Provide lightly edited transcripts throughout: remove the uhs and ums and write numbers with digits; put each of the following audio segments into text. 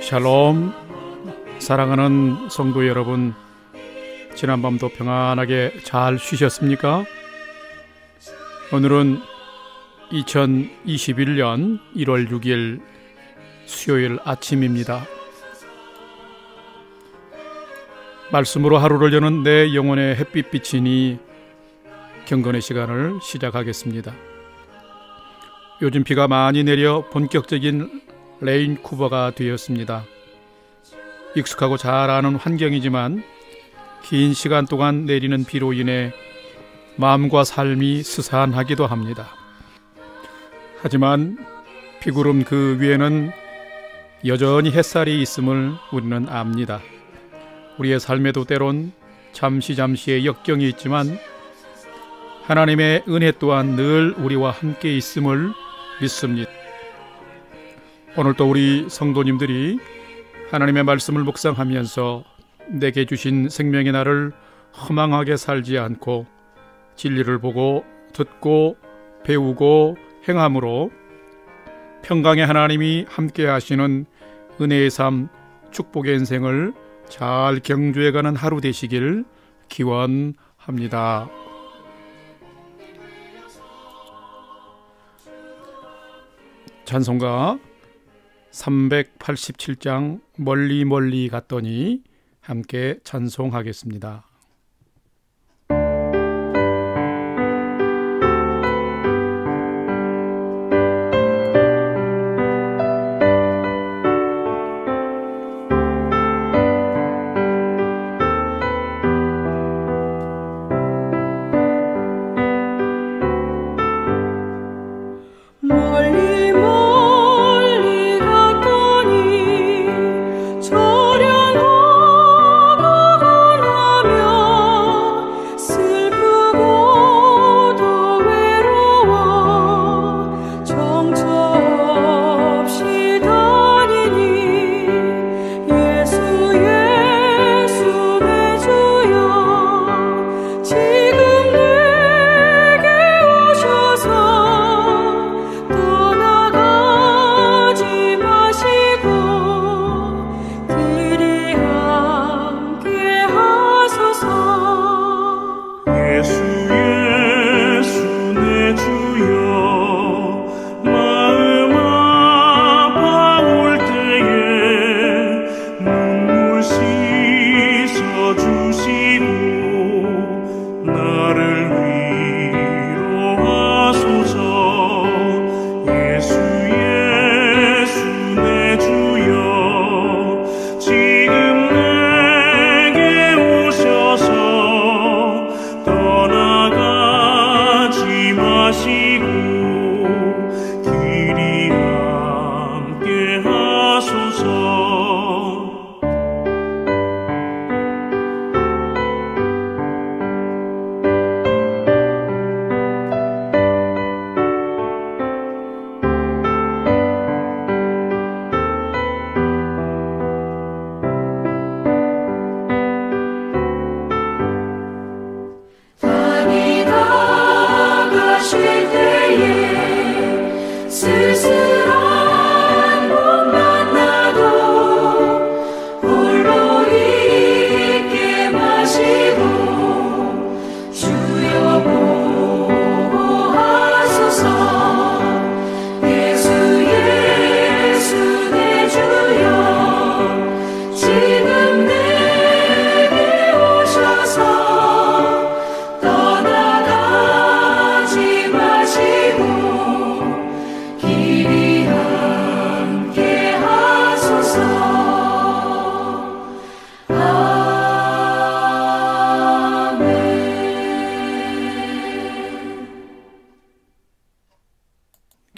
샬롬. 사랑하는 성도 여러분, 지난밤도 평안하게 잘 쉬셨습니까? 오늘은 2021년 1월 6일 수요일 아침입니다. 말씀으로 하루를 여는 내 영혼의 햇빛비치니 경건의 시간을 시작하겠습니다. 요즘 비가 많이 내려 본격적인 레인쿠버가 되었습니다. 익숙하고 잘 아는 환경이지만 긴 시간 동안 내리는 비로 인해 마음과 삶이 스산하기도 합니다. 하지만 비구름 그 위에는 여전히 햇살이 있음을 우리는 압니다. 우리의 삶에도 때론 잠시의 역경이 있지만 하나님의 은혜 또한 늘 우리와 함께 있음을 믿습니다. 오늘도 우리 성도님들이 하나님의 말씀을 묵상하면서 내게 주신 생명의 날을 허망하게 살지 않고 진리를 보고 듣고 배우고 행함으로 평강의 하나님이 함께 하시는 은혜의 삶, 축복의 인생을 잘 경주해가는 하루 되시길 기원합니다. 찬송가 387장 멀리 갔더니 함께 찬송하겠습니다.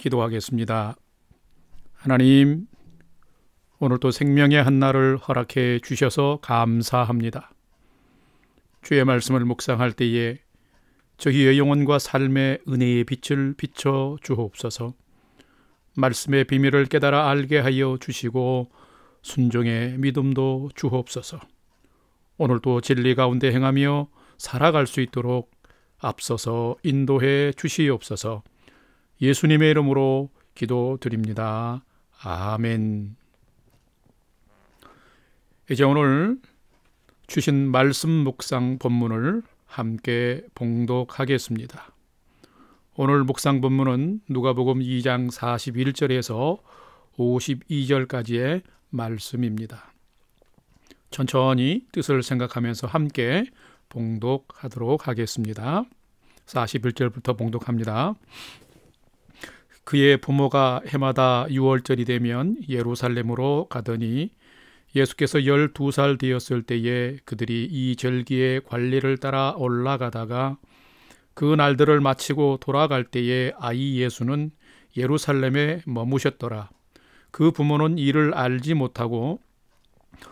기도하겠습니다. 하나님, 오늘도 생명의 한날을 허락해 주셔서 감사합니다. 주의 말씀을 묵상할 때에 저희의 영혼과 삶의 은혜의 빛을 비춰 주옵소서. 말씀의 비밀을 깨달아 알게 하여 주시고 순종의 믿음도 주옵소서. 오늘도 진리 가운데 행하며 살아갈 수 있도록 앞서서 인도해 주시옵소서. 예수님의 이름으로 기도드립니다. 아멘. 이제 오늘 주신 말씀 묵상 본문을 함께 봉독하겠습니다. 오늘 묵상 본문은 누가복음 2장 41절에서 52절까지의 말씀입니다. 천천히 뜻을 생각하면서 함께 봉독하도록 하겠습니다. 41절부터 봉독합니다. 그의 부모가 해마다 6월절이 되면 예루살렘으로 가더니 예수께서 12살 되었을 때에 그들이 이 절기의 관리를 따라 올라가다가 그 날들을 마치고 돌아갈 때에 아이 예수는 예루살렘에 머무셨더라. 그 부모는 이를 알지 못하고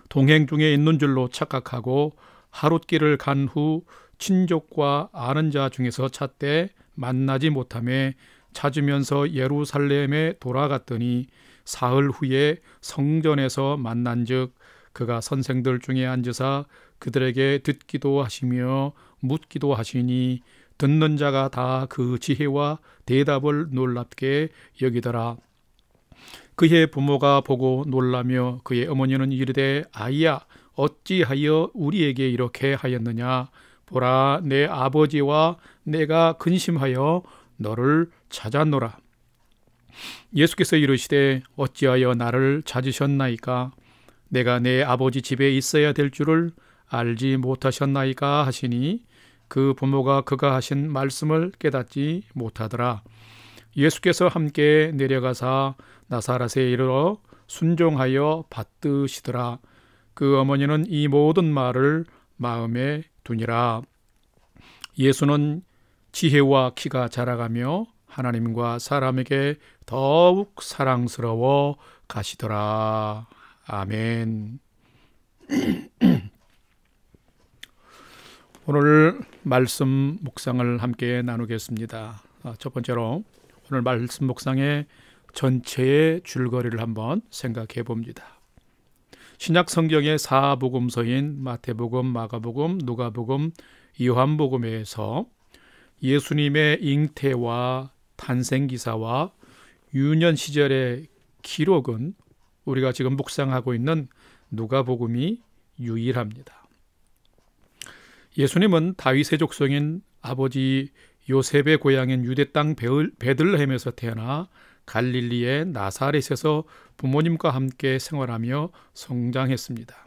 동행 중에 있는 줄로 착각하고 하룻길을 간 후 친족과 아는 자 중에서 찾되 만나지 못하며 찾으면서 예루살렘에 돌아갔더니 사흘 후에 성전에서 만난즉 그가 선생들 중에 앉으사 그들에게 듣기도 하시며 묻기도 하시니 듣는 자가 다 그 지혜와 대답을 놀랍게 여기더라. 그의 부모가 보고 놀라며 그의 어머니는 이르되 아이야 어찌하여 우리에게 이렇게 하였느냐. 보라 내 아버지와 내가 근심하여 너를 찾았노라. 예수께서 이르시되 어찌하여 나를 찾으셨나이까. 내가 내 아버지 집에 있어야 될 줄을 알지 못하셨나이까 하시니 그 부모가 그가 하신 말씀을 깨닫지 못하더라. 예수께서 함께 내려가사 나사렛에 이르러 순종하여 받드시더라. 그 어머니는 이 모든 말을 마음에 두니라. 예수는 지혜와 키가 자라가며 하나님과 사람에게 더욱 사랑스러워 가시더라. 아멘. 오늘 말씀 묵상을 함께 나누겠습니다. 첫 번째로 오늘 말씀 묵상의 전체의 줄거리를 한번 생각해 봅니다. 신약 성경의 4복음서인 마태복음, 마가복음, 누가복음, 요한복음에서 예수님의 잉태와 탄생기사와 유년 시절의 기록은 우리가 지금 묵상하고 있는 누가복음이 유일합니다. 예수님은 다윗의 족속인 아버지 요셉의 고향인 유대 땅 베들레헴에서 태어나 갈릴리의 나사렛에서 부모님과 함께 생활하며 성장했습니다.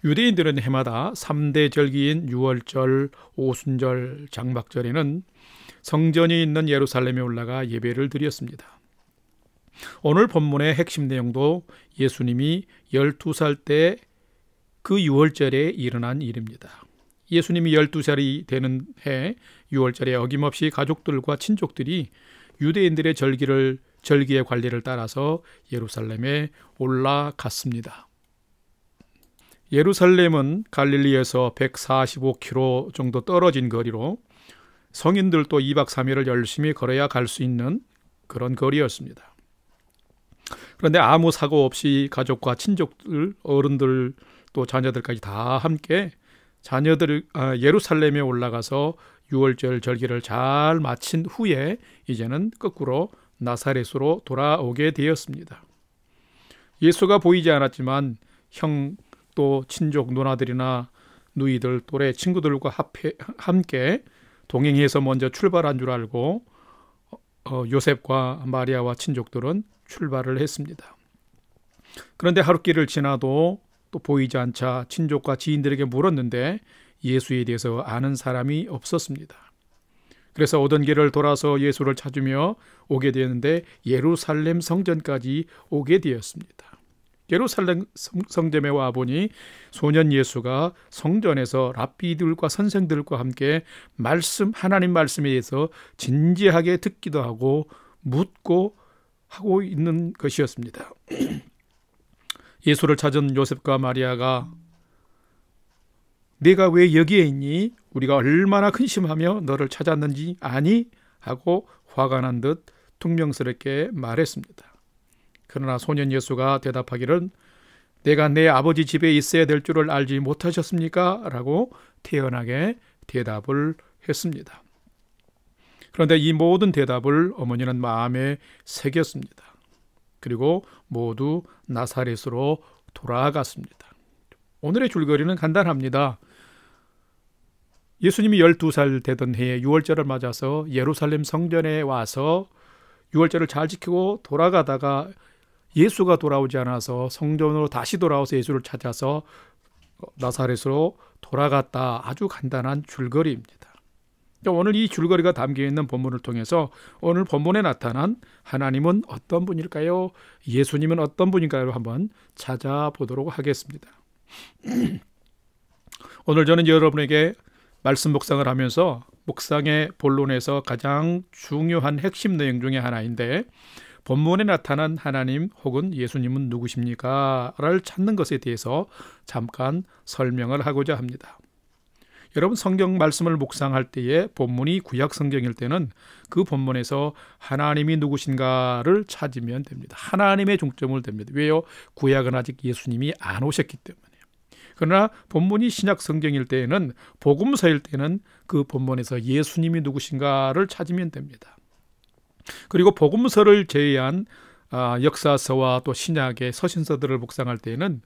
유대인들은 해마다 3대 절기인 유월절, 오순절, 장막절에는 성전이 있는 예루살렘에 올라가 예배를 드렸습니다. 오늘 본문의 핵심 내용도 예수님이 12살 때 그 유월절에 일어난 일입니다. 예수님이 12살이 되는 해 유월절에 어김없이 가족들과 친족들이 유대인들의 절기의 관리를 따라서 예루살렘에 올라갔습니다. 예루살렘은 갈릴리에서 145km 정도 떨어진 거리로 성인들도 2박 3일을 열심히 걸어야 갈 수 있는 그런 거리였습니다. 그런데 아무 사고 없이 가족과 친족들, 어른들 또 자녀들까지 다 함께 예루살렘에 올라가서 유월절 절기를 잘 마친 후에 이제는 거꾸로 나사렛으로 돌아오게 되었습니다. 예수가 보이지 않았지만 형 또 친족 누나들이나 누이들 또래 친구들과 함께 동행해서 먼저 출발한 줄 알고 요셉과 마리아와 친족들은 출발을 했습니다. 그런데 하룻길을 지나도 또 보이지 않자 친족과 지인들에게 물었는데 예수에 대해서 아는 사람이 없었습니다. 그래서 오던 길을 돌아서 예수를 찾으며 오게 되었는데 예루살렘 성전까지 오게 되었습니다. 예루살렘 성전에 와 보니 소년 예수가 성전에서 랍비들과 선생들과 함께 하나님 말씀에 대해서 진지하게 듣기도 하고 묻고 하고 있는 것이었습니다. 예수를 찾은 요셉과 마리아가 네가 왜 여기에 있니? 우리가 얼마나 근심하며 너를 찾았는지 아니? 하고 화가 난 듯 퉁명스럽게 말했습니다. 그러나 소년 예수가 대답하기를 내가 내 아버지 집에 있어야 될 줄을 알지 못하셨습니까? 라고 태연하게 대답을 했습니다. 그런데 이 모든 대답을 어머니는 마음에 새겼습니다. 그리고 모두 나사렛으로 돌아갔습니다. 오늘의 줄거리는 간단합니다. 예수님이 12살 되던 해에 유월절을 맞아서 예루살렘 성전에 와서 유월절을 잘 지키고 돌아가다가 예수가 돌아오지 않아서 성전으로 다시 돌아와서 예수를 찾아서 나사렛으로 돌아갔다. 아주 간단한 줄거리입니다. 오늘 이 줄거리가 담겨있는 본문을 통해서 오늘 본문에 나타난 하나님은 어떤 분일까요? 예수님은 어떤 분일까요? 한번 찾아보도록 하겠습니다. 오늘 저는 여러분에게 말씀 묵상을 하면서 묵상의 본론에서 가장 중요한 핵심 내용 중에 하나인데 본문에 나타난 하나님 혹은 예수님은 누구십니까? 를 찾는 것에 대해서 잠깐 설명을 하고자 합니다. 여러분 성경 말씀을 묵상할 때에 본문이 구약 성경일 때는 그 본문에서 하나님이 누구신가를 찾으면 됩니다. 하나님의 중점을 둡니다. 왜요? 구약은 아직 예수님이 안 오셨기 때문에. 그러나 본문이 신약 성경일 때에는 복음서일 때는 그 본문에서 예수님이 누구신가를 찾으면 됩니다. 그리고 복음서를 제외한 역사서와 또 신약의 서신서들을 묵상할 때에는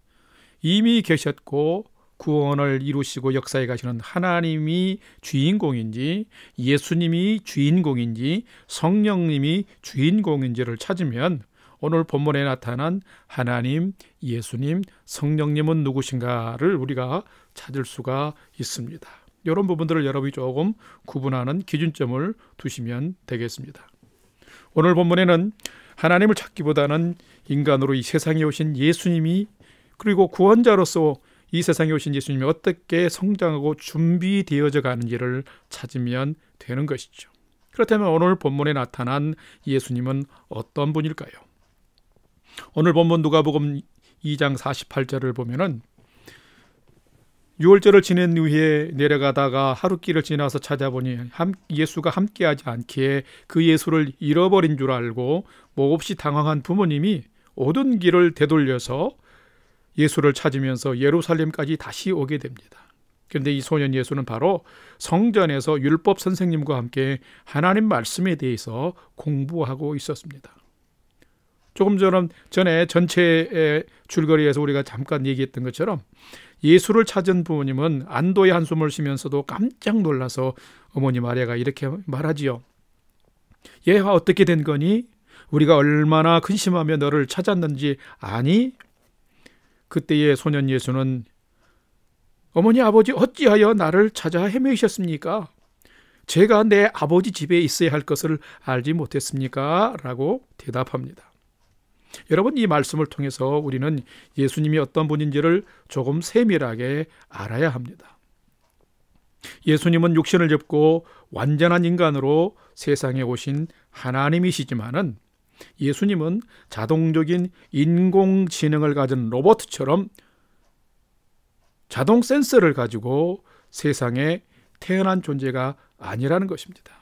이미 계셨고 구원을 이루시고 역사에 가시는 하나님이 주인공인지 예수님이 주인공인지 성령님이 주인공인지를 찾으면 오늘 본문에 나타난 하나님, 예수님, 성령님은 누구신가를 우리가 찾을 수가 있습니다. 이런 부분들을 여러분이 조금 구분하는 기준점을 두시면 되겠습니다. 오늘 본문에는 하나님을 찾기보다는 인간으로 이 세상에 오신 예수님이 그리고 구원자로서 이 세상에 오신 예수님이 어떻게 성장하고 준비되어져 가는지를 찾으면 되는 것이죠. 그렇다면 오늘 본문에 나타난 예수님은 어떤 분일까요? 오늘 본문 누가복음 2장 48절을 보면은 유월절을 지낸 후에 내려가다가 하루길을 지나서 찾아보니 예수가 함께하지 않기에 그 예수를 잃어버린 줄 알고 몹시 당황한 부모님이 오던 길을 되돌려서 예수를 찾으면서 예루살렘까지 다시 오게 됩니다. 그런데 이 소년 예수는 바로 성전에서 율법 선생님과 함께 하나님 말씀에 대해서 공부하고 있었습니다. 조금 전에 전체의 줄거리에서 우리가 잠깐 얘기했던 것처럼 예수를 찾은 부모님은 안도의 한숨을 쉬면서도 깜짝 놀라서 어머니 마리아가 이렇게 말하지요. 얘가 어떻게 된 거니? 우리가 얼마나 근심하며 너를 찾았는지 아니? 그때의 소년 예수는 어머니 아버지 어찌하여 나를 찾아 헤매셨습니까? 제가 내 아버지 집에 있어야 할 것을 알지 못했습니까? 라고 대답합니다. 여러분 이 말씀을 통해서 우리는 예수님이 어떤 분인지를 조금 세밀하게 알아야 합니다. 예수님은 육신을 접고 완전한 인간으로 세상에 오신 하나님이시지만은 예수님은 자동적인 인공지능을 가진 로봇처럼 자동 센서를 가지고 세상에 태어난 존재가 아니라는 것입니다.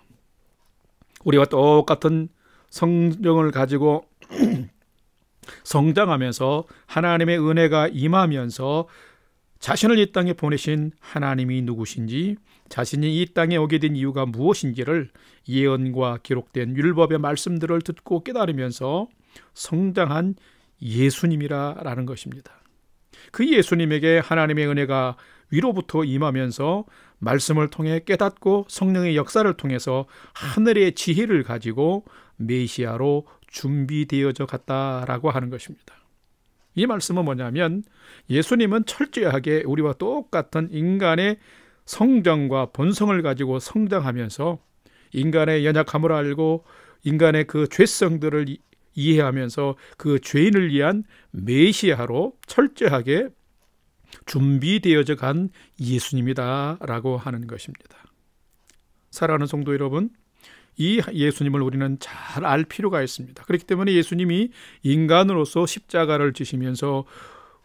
우리와 똑같은 성령을 가지고 성장하면서 하나님의 은혜가 임하면서 자신을 이 땅에 보내신 하나님이 누구신지 자신이 이 땅에 오게 된 이유가 무엇인지를 예언과 기록된 율법의 말씀들을 듣고 깨달으면서 성장한 예수님이라는 것입니다. 그 예수님에게 하나님의 은혜가 위로부터 임하면서 말씀을 통해 깨닫고 성령의 역사를 통해서 하늘의 지혜를 가지고 메시아로 준비되어져 갔다라고 하는 것입니다. 이 말씀은 뭐냐면 예수님은 철저하게 우리와 똑같은 인간의 성정과 본성을 가지고 성장하면서 인간의 연약함을 알고 인간의 그 죄성들을 이해하면서 그 죄인을 위한 메시아로 철저하게 준비되어져 간 예수님이다라고 하는 것입니다. 사랑하는 성도 여러분, 이 예수님을 우리는 잘 알 필요가 있습니다. 그렇기 때문에 예수님이 인간으로서 십자가를 지시면서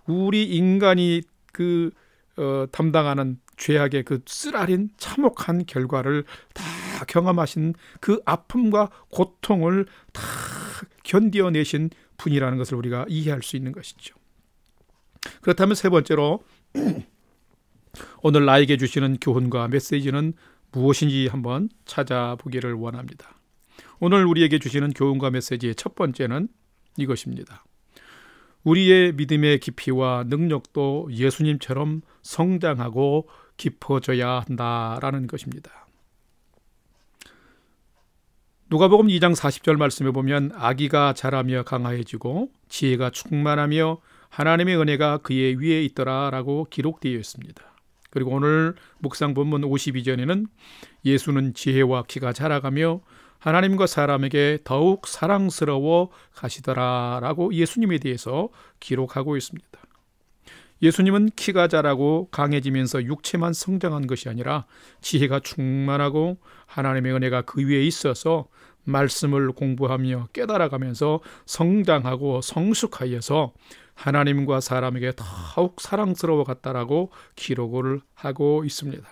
우리 인간이 담당하는 죄악의 그 쓰라린 참혹한 결과를 다 경험하신 그 아픔과 고통을 다 견뎌내신 분이라는 것을 우리가 이해할 수 있는 것이죠. 그렇다면 세 번째로 오늘 나에게 주시는 교훈과 메시지는 무엇인지 한번 찾아보기를 원합니다. 오늘 우리에게 주시는 교훈과 메시지의 첫 번째는 이것입니다. 우리의 믿음의 깊이와 능력도 예수님처럼 성장하고 깊어져야 한다라는 것입니다. 누가복음 2장 40절 말씀에 보면 아기가 자라며 강화해지고 지혜가 충만하며 하나님의 은혜가 그의 위에 있더라라고 기록되어 있습니다. 그리고 오늘 묵상 본문 52절에는 예수는 지혜와 키가 자라가며 하나님과 사람에게 더욱 사랑스러워 가시더라라고 예수님에 대해서 기록하고 있습니다. 예수님은 키가 자라고 강해지면서 육체만 성장한 것이 아니라 지혜가 충만하고 하나님의 은혜가 그 위에 있어서 말씀을 공부하며 깨달아가면서 성장하고 성숙하여서 하나님과 사람에게 더욱 사랑스러워 갔다라고 기록을 하고 있습니다.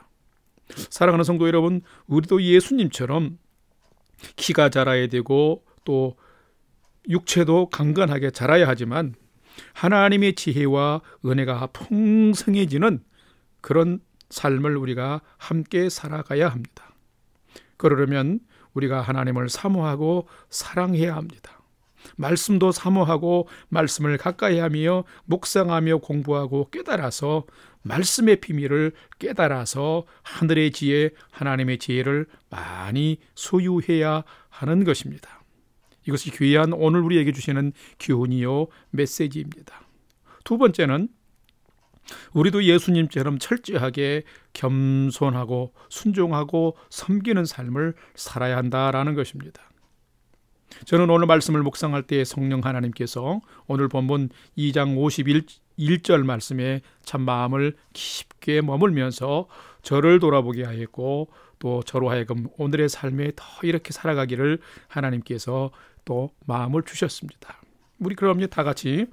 사랑하는 성도 여러분, 우리도 예수님처럼 키가 자라야 되고 또 육체도 강건하게 자라야 하지만 하나님의 지혜와 은혜가 풍성해지는 그런 삶을 우리가 함께 살아가야 합니다. 그러려면 우리가 하나님을 사모하고 사랑해야 합니다. 말씀도 사모하고 말씀을 가까이 하며 묵상하며 공부하고 깨달아서 말씀의 비밀을 깨달아서 하늘의 지혜, 하나님의 지혜를 많이 소유해야 하는 것입니다. 이것이 귀한 오늘 우리에게 주시는 교훈이요 메시지입니다. 두 번째는 우리도 예수님처럼 철저하게 겸손하고 순종하고 섬기는 삶을 살아야 한다라는 것입니다. 저는 오늘 말씀을 묵상할 때 성령 하나님께서 오늘 본문 2장 51절 말씀에 참 마음을 깊게 머물면서 저를 돌아보게 하였고 또 저로 하여금 오늘의 삶에 더 이렇게 살아가기를 하나님께서 또 마음을 주셨습니다. 우리 그럼 다 같이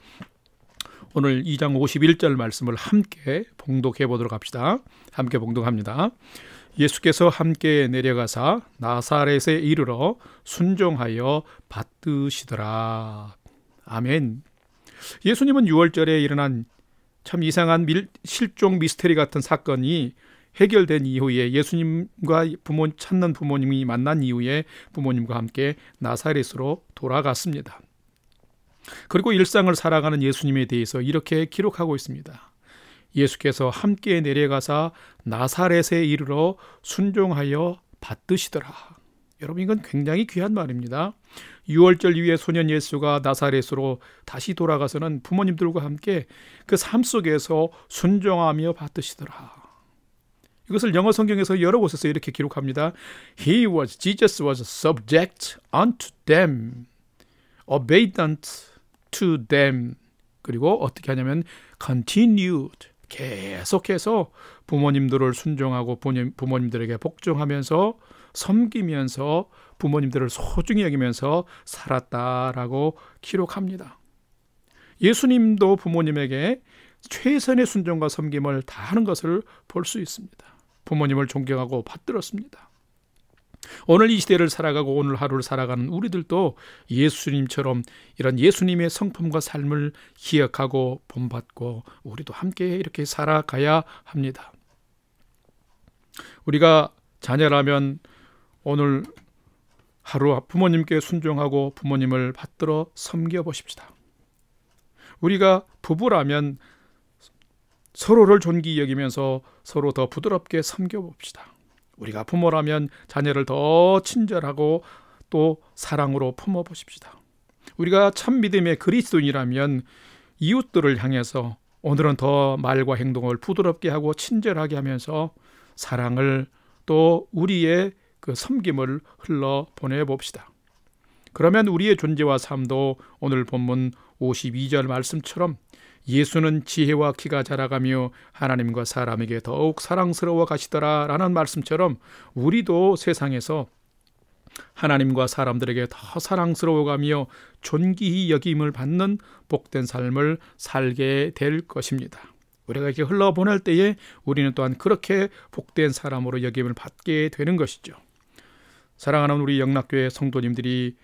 오늘 2장 51절 말씀을 함께 봉독해 보도록 합시다. 함께 봉독합니다. 예수께서 함께 내려가사 나사렛에 이르러 순종하여 받드시더라. 아멘. 예수님은 6월절에 일어난 참 이상한 실종 미스테리 같은 사건이 해결된 이후에 예수님과 찾는 부모님이 만난 이후에 부모님과 함께 나사렛으로 돌아갔습니다. 그리고 일상을 살아가는 예수님에 대해서 이렇게 기록하고 있습니다. 예수께서 함께 내려가사 나사렛에 이르러 순종하여 받드시더라. 여러분, 이건 굉장히 귀한 말입니다. 6월절 이후에 소년 예수가 나사렛으로 다시 돌아가서는 부모님들과 함께 그 삶 속에서 순종하며 받드시더라. 이것을 영어 성경에서 여러 곳에서 이렇게 기록합니다. Jesus was subject unto them, obedient to them. 그리고 어떻게 하냐면 continued, 계속해서 부모님들을 순종하고 부모님들에게 복종하면서 섬기면서 부모님들을 소중히 여기면서 살았다라고 기록합니다. 예수님도 부모님에게 최선의 순종과 섬김을 다하는 것을 볼 수 있습니다. 부모님을 존경하고 받들었습니다. 오늘 이 시대를 살아가고 오늘 하루를 살아가는 우리들도 예수님처럼 이런 예수님의 성품과 삶을 기억하고 본받고 우리도 함께 이렇게 살아가야 합니다. 우리가 자녀라면 오늘 하루 부모님께 순종하고 부모님을 받들어 섬겨보십시다. 우리가 부부라면 서로를 존귀히 여기면서 서로 더 부드럽게 섬겨봅시다. 우리가 부모라면 자녀를 더 친절하고 또 사랑으로 품어보십시다. 우리가 참 믿음의 그리스도인이라면 이웃들을 향해서 오늘은 더 말과 행동을 부드럽게 하고 친절하게 하면서 사랑을 또 우리의 그 섬김을 흘러 보내봅시다. 그러면 우리의 존재와 삶도 오늘 본문 52절 말씀처럼 예수는 지혜와 키가 자라가며 하나님과 사람에게 더욱 사랑스러워 가시더라 라는 말씀처럼 우리도 세상에서 하나님과 사람들에게 더 사랑스러워가며 존귀히 여김을 받는 복된 삶을 살게 될 것입니다. 우리가 이렇게 흘러보낼 때에 우리는 또한 그렇게 복된 사람으로 여김을 받게 되는 것이죠. 사랑하는 우리 영락교회 성도님들이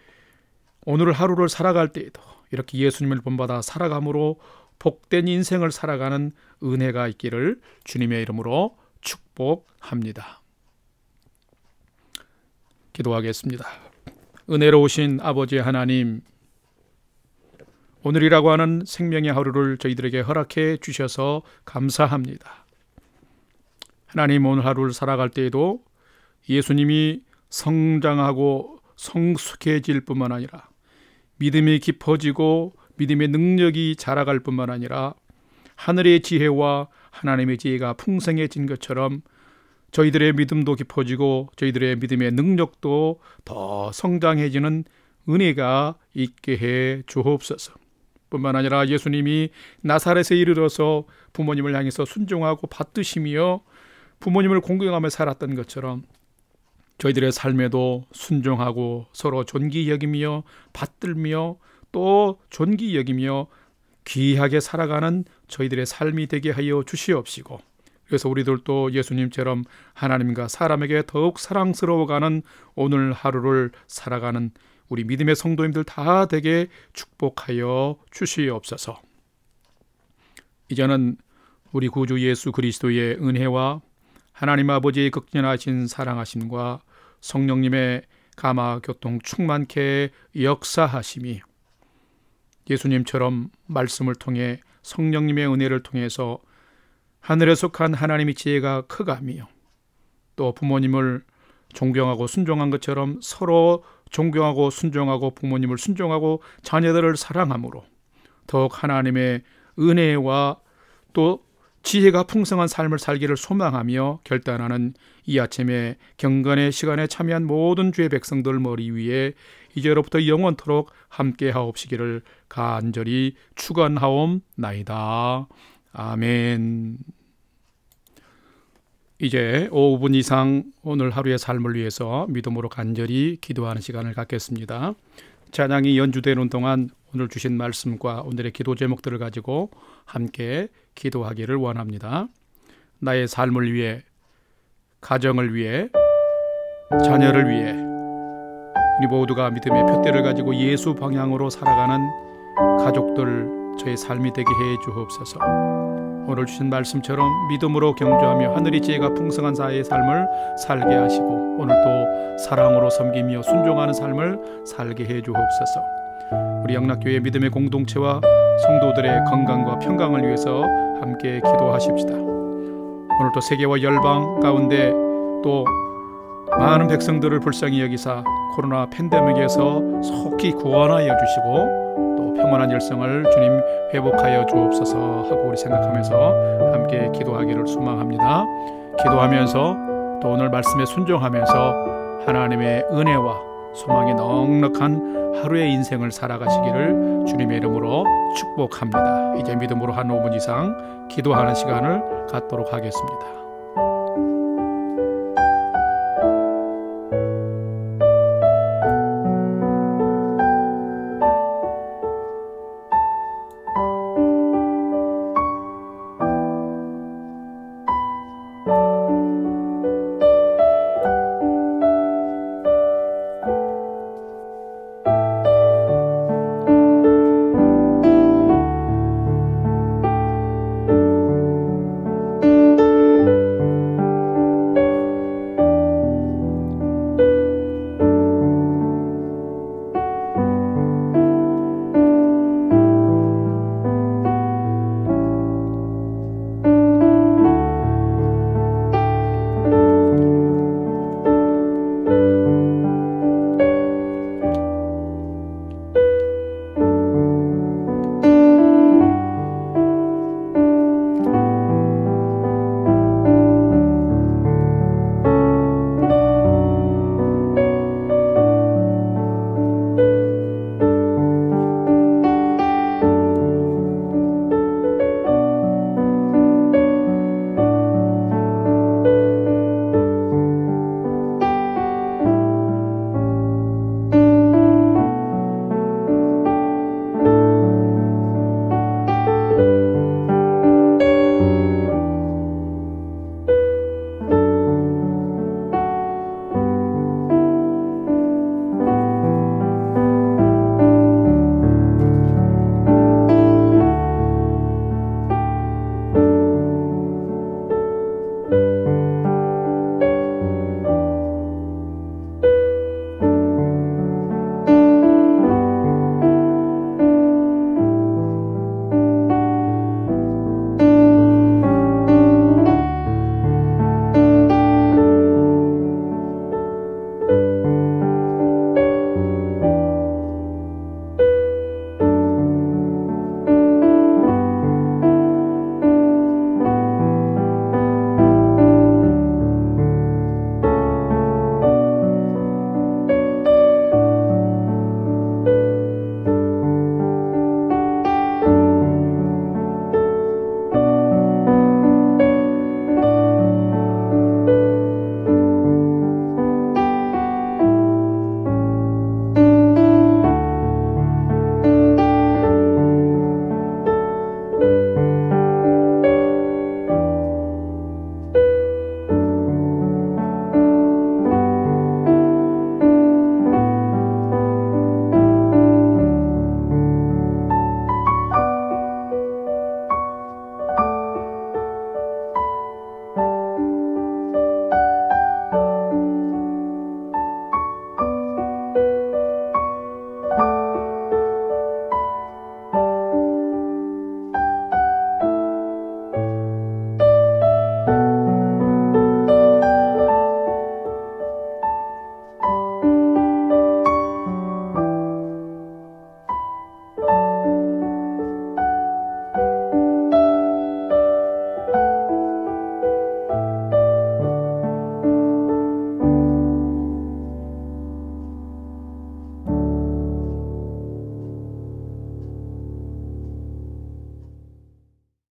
오늘 하루를 살아갈 때에도 이렇게 예수님을 본받아 살아감으로 복된 인생을 살아가는 은혜가 있기를 주님의 이름으로 축복합니다. 기도하겠습니다. 은혜로우신 아버지 하나님, 오늘이라고 하는 생명의 하루를 저희들에게 허락해 주셔서 감사합니다. 하나님, 오늘 하루를 살아갈 때에도 예수님이 성장하고 성숙해질 뿐만 아니라 믿음이 깊어지고 믿음의 능력이 자라갈 뿐만 아니라 하늘의 지혜와 하나님의 지혜가 풍성해진 것처럼 저희들의 믿음도 깊어지고 저희들의 믿음의 능력도 더 성장해지는 은혜가 있게 해 주옵소서. 뿐만 아니라 예수님이 나사렛에 이르러서 부모님을 향해서 순종하고 받드시며 부모님을 공경하며 살았던 것처럼 저희들의 삶에도 순종하고 서로 존귀 여기며 받들며 또 존귀 여기며 귀하게 살아가는 저희들의 삶이 되게 하여 주시옵시고, 그래서 우리들도 예수님처럼 하나님과 사람에게 더욱 사랑스러워가는 오늘 하루를 살아가는 우리 믿음의 성도님들 다 되게 축복하여 주시옵소서. 이제는 우리 구주 예수 그리스도의 은혜와 하나님 아버지의 극진하신 사랑하심과 성령님의 감화 교통 충만케 역사하심이 예수님처럼 말씀을 통해 성령님의 은혜를 통해서 하늘에 속한 하나님의 지혜가 커가며 또 부모님을 존경하고 순종한 것처럼 서로 존경하고 순종하고 부모님을 순종하고 자녀들을 사랑함으로 더욱 하나님의 은혜와 또 지혜가 풍성한 삶을 살기를 소망하며 결단하는 이 아침에 경건의 시간에 참여한 모든 주의 백성들 머리 위에 이제로부터 영원토록 함께 하옵시기를 간절히 축원하옵나이다. 아멘. 이제 5분 이상 오늘 하루의 삶을 위해서 믿음으로 간절히 기도하는 시간을 갖겠습니다. 찬양이 연주되는 동안 오늘 주신 말씀과 오늘의 기도 제목들을 가지고 함께 기도하기를 원합니다. 나의 삶을 위해, 가정을 위해, 자녀를 위해 우리 모두가 믿음의 푯대를 가지고 예수 방향으로 살아가는 가족들 저의 삶이 되게 해 주옵소서. 오늘 주신 말씀처럼 믿음으로 경주하며 하늘의 지혜가 풍성한 사회의 삶을 살게 하시고 오늘도 사랑으로 섬기며 순종하는 삶을 살게 해 주옵소서. 우리 영락교회 믿음의 공동체와 성도들의 건강과 평강을 위해서 함께 기도하십시다. 오늘도 세계와 열방 가운데 또 많은 백성들을 불쌍히 여기사 코로나 팬데믹에서 속히 구원하여 주시고 또 평안한 열성을 주님 회복하여 주옵소서 하고 우리 생각하면서 함께 기도하기를 소망합니다. 기도하면서 또 오늘 말씀에 순종하면서 하나님의 은혜와 소망이 넉넉한 하루의 인생을 살아가시기를 주님의 이름으로 축복합니다. 이제 믿음으로 한 5분 이상 기도하는 시간을 갖도록 하겠습니다.